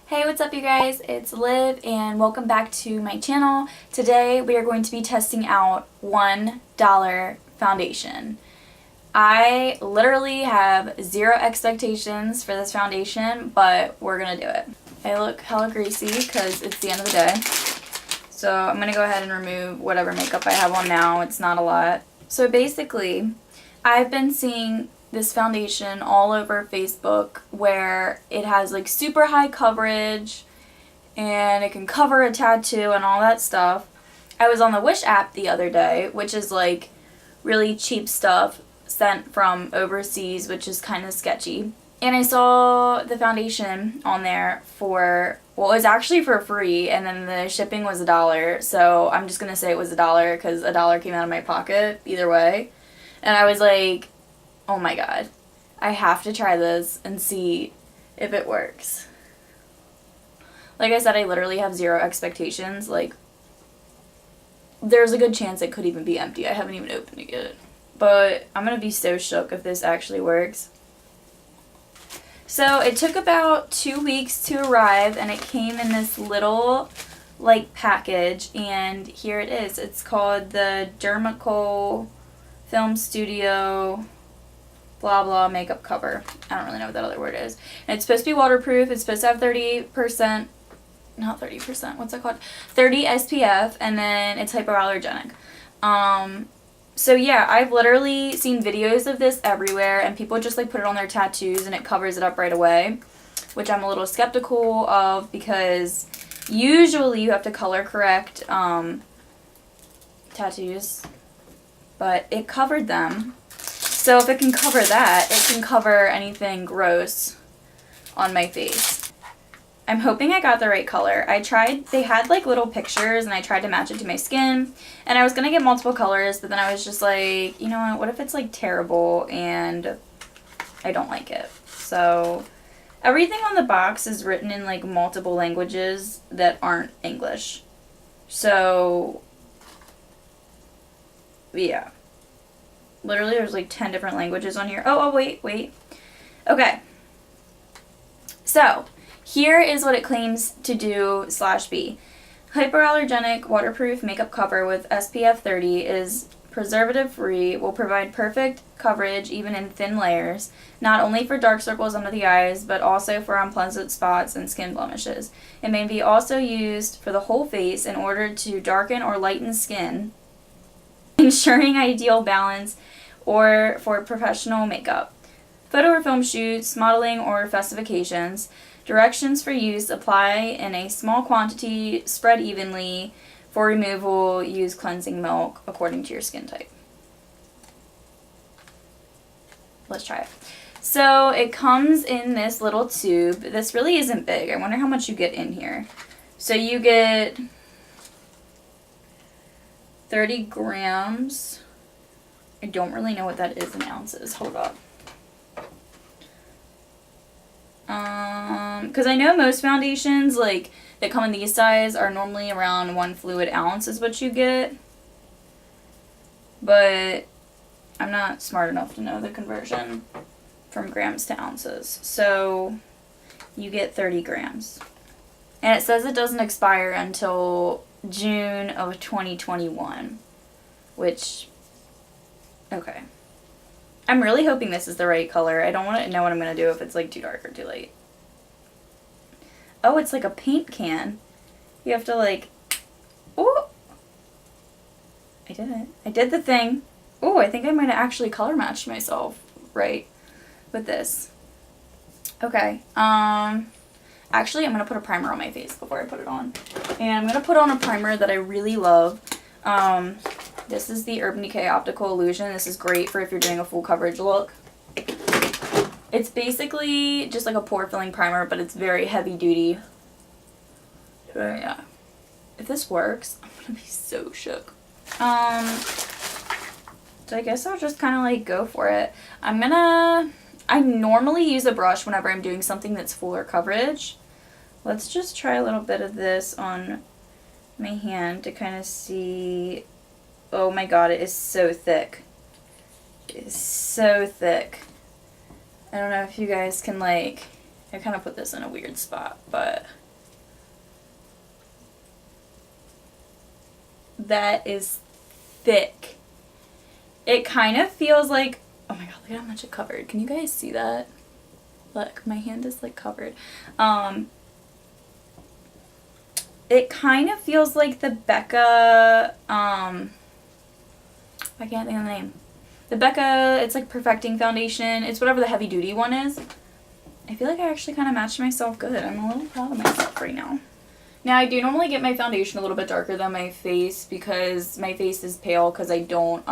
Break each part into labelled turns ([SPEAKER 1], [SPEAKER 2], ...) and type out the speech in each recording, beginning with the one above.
[SPEAKER 1] Hey, what's up you guys? It's Liv and welcome back to my channel. Today we are going to be testing out $1 foundation. I literally have zero expectations for this foundation, but we're gonna do it. I look hella greasy because it's the end of the day. So I'm gonna go ahead and remove whatever makeup I have on now. It's not a lot. So basically, I've been seeing this foundation all over Facebook where it has like super high coverage and it can cover a tattoo and all that stuff. I was on the Wish app the other day, which is like really cheap stuff sent from overseas, which is kind of sketchy. And I saw the foundation on there for, well, it was actually for free, and then the shipping was $1. So I'm just going to say it was $1 because $1 came out of my pocket either way. And I was like, oh my god, I have to try this and see if it works. Like I said, I literally have zero expectations. Like, there's a good chance it could even be empty. I haven't even opened it yet. But I'm going to be so shook if this actually works. So it took about 2 weeks to arrive, and it came in this little like package, and here it is. It's called the Dumer Film Studio blah blah makeup cover. I don't really know what that other word is. And it's supposed to be waterproof. It's supposed to have 30%, not 30%, what's that called? 30 SPF, and then it's hypoallergenic. So yeah, I've literally seen videos of this everywhere, and people just like put it on their tattoos and it covers it up right away, which I'm a little skeptical of because usually you have to color correct tattoos, but it covered them. So if it can cover that, it can cover anything gross on my face. I'm hoping I got the right color. I tried, they had like little pictures and I tried to match it to my skin, and I was going to get multiple colors, but then I was just like, you know what if it's like terrible and I don't like it. So everything on the box is written in like multiple languages that aren't English. So yeah. Literally, there's like 10 different languages on here. Oh, wait. Okay. So, here is what it claims to do / be. Hypoallergenic waterproof makeup cover with SPF 30 is preservative free, will provide perfect coverage even in thin layers, not only for dark circles under the eyes, but also for unpleasant spots and skin blemishes. It may be also used for the whole face in order to darken or lighten skin, ensuring ideal balance, or for professional makeup, photo or film shoots, modeling, or festive occasions. Directions for use: apply in a small quantity, spread evenly. For removal, use cleansing milk according to your skin type. Let's try it. So it comes in this little tube. This really isn't big. I wonder how much you get in here. So you get 30 grams. I don't really know what that is in ounces. Hold up. Because I know most foundations like that come in these size are normally around 1 fluid ounce is what you get. But I'm not smart enough to know the conversion from grams to ounces. So you get 30 grams. And it says it doesn't expire until June of 2021, which, okay. I'm really hoping this is the right color. I don't want to know what I'm going to do if it's like too dark or too light. Oh, it's like a paint can. You have to like, oh, I did it. I did the thing. Oh, I think I might have actually color matched myself right with this. Okay. Actually, I'm going to put a primer on my face before I put it on. And I'm going to put on a primer that I really love. This is the Urban Decay Optical Illusion. This is great for if you're doing a full coverage look. It's basically just like a pore filling primer, but it's very heavy duty. So yeah. If this works, I'm going to be so shook. So I guess I'll just kind of like go for it. I normally use a brush whenever I'm doing something that's fuller coverage. Let's just try a little bit of this on my hand to kind of see. Oh my god, it is so thick. It is so thick. I don't know if you guys can like I kind of put this in a weird spot, but that is thick. It kind of feels like, oh my god, look at how much it covered. Can you guys see that? Look, my hand is like covered. It kind of feels like the Becca, I can't think of the name. The Becca, it's like Perfecting Foundation. It's whatever the heavy duty one is. I feel like I actually kind of matched myself good. I'm a little proud of myself right now. Now, I do normally get my foundation a little bit darker than my face because my face is pale because I don't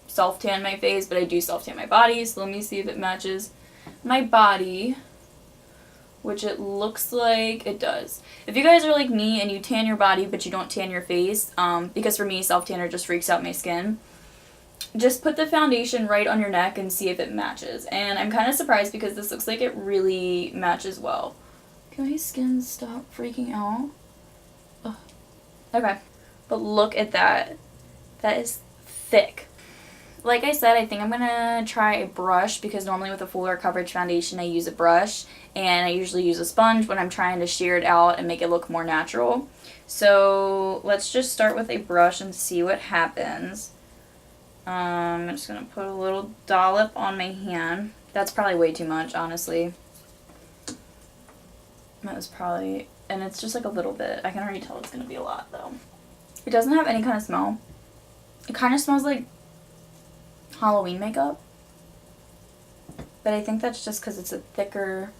[SPEAKER 1] self-tan my face, but I do self-tan my body. So let me see if it matches my body, which it looks like it does. If you guys are like me and you tan your body but you don't tan your face, because for me, self-tanner just freaks out my skin, just put the foundation right on your neck and see if it matches. And I'm kind of surprised because this looks like it really matches well. Can my skin stop freaking out? Ugh. Okay. But look at that. That is thick. Like I said, I think I'm going to try a brush because normally with a fuller coverage foundation I use a brush, and I usually use a sponge when I'm trying to shear it out and make it look more natural. So let's just start with a brush and see what happens. I'm just going to put a little dollop on my hand. That's probably way too much, honestly. That was probably, and it's just like a little bit. I can already tell it's going to be a lot though. It doesn't have any kind of smell. It kind of smells like Halloween makeup. But I think that's just because it's a thicker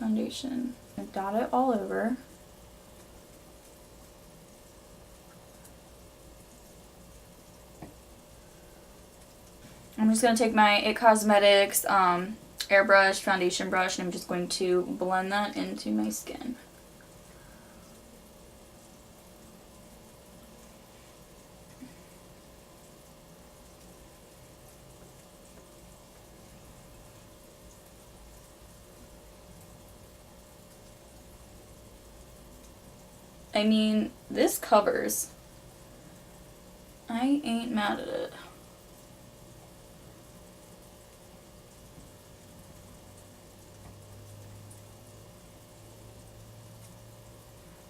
[SPEAKER 1] foundation. I dot it all over. I'm just going to take my It Cosmetics airbrush foundation brush and I'm just going to blend that into my skin. I mean, this covers. I ain't mad at it.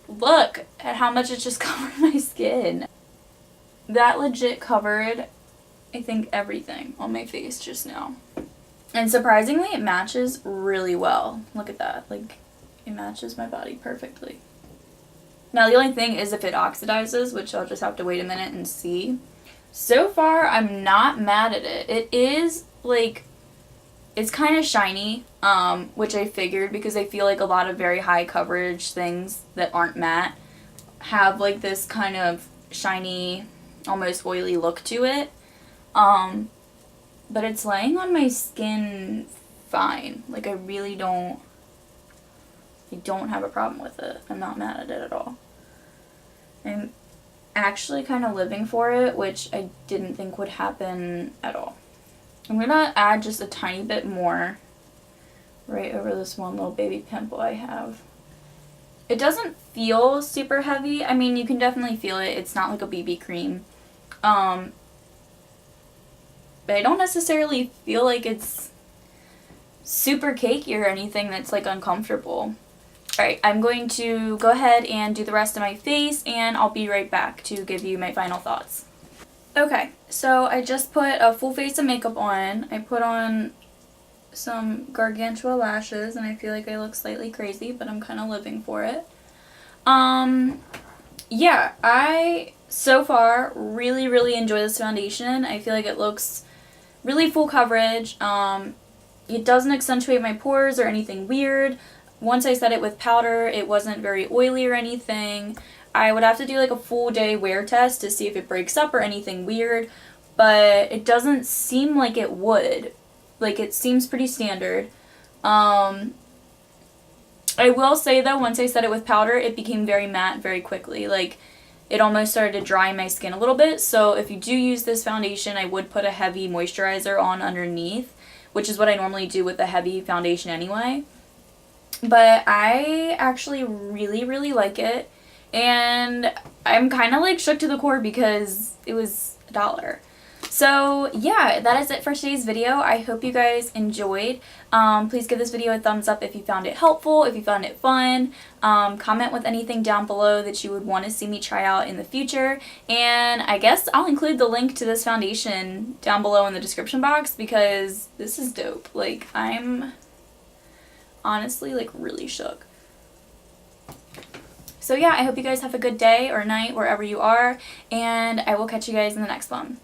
[SPEAKER 1] Look at how much it just covered my skin. That legit covered, I think, everything on my face just now. And surprisingly, it matches really well. Look at that. Like, it matches my body perfectly. Now, the only thing is if it oxidizes, which I'll just have to wait a minute and see. So far, I'm not mad at it. It is, like, it's kind of shiny, which I figured because I feel like a lot of very high coverage things that aren't matte have, like, this kind of shiny, almost oily look to it. But it's laying on my skin fine. Like, I really don't have a problem with it. I'm not mad at it at all. I'm actually kind of living for it, which I didn't think would happen at all. I'm going to add just a tiny bit more right over this one little baby pimple I have. It doesn't feel super heavy. I mean, you can definitely feel it. It's not like a BB cream. But I don't necessarily feel like it's super cakey or anything that's like uncomfortable. Alright, I'm going to go ahead and do the rest of my face and I'll be right back to give you my final thoughts. Okay, so I just put a full face of makeup on. I put on some gargantua lashes and I feel like I look slightly crazy, but I'm kind of living for it. Yeah, I so far really enjoy this foundation. I feel like it looks really full coverage. It doesn't accentuate my pores or anything weird. Once I set it with powder, it wasn't very oily or anything. I would have to do like a full day wear test to see if it breaks up or anything weird, but it doesn't seem like it would. Like, it seems pretty standard. I will say though, once I set it with powder, it became very matte very quickly. Like, it almost started to dry my skin a little bit, so if you do use this foundation, I would put a heavy moisturizer on underneath, which is what I normally do with a heavy foundation anyway. But I actually really like it, and I'm kind of like shook to the core because it was $1. So yeah, that is it for today's video. I hope you guys enjoyed. Please give this video a thumbs up if you found it helpful, if you found it fun. Comment with anything down below that you would want to see me try out in the future. And I guess I'll include the link to this foundation down below in the description box because this is dope. Like, I'm honestly like really shook. So yeah, I hope you guys have a good day or night wherever you are, and I will catch you guys in the next one.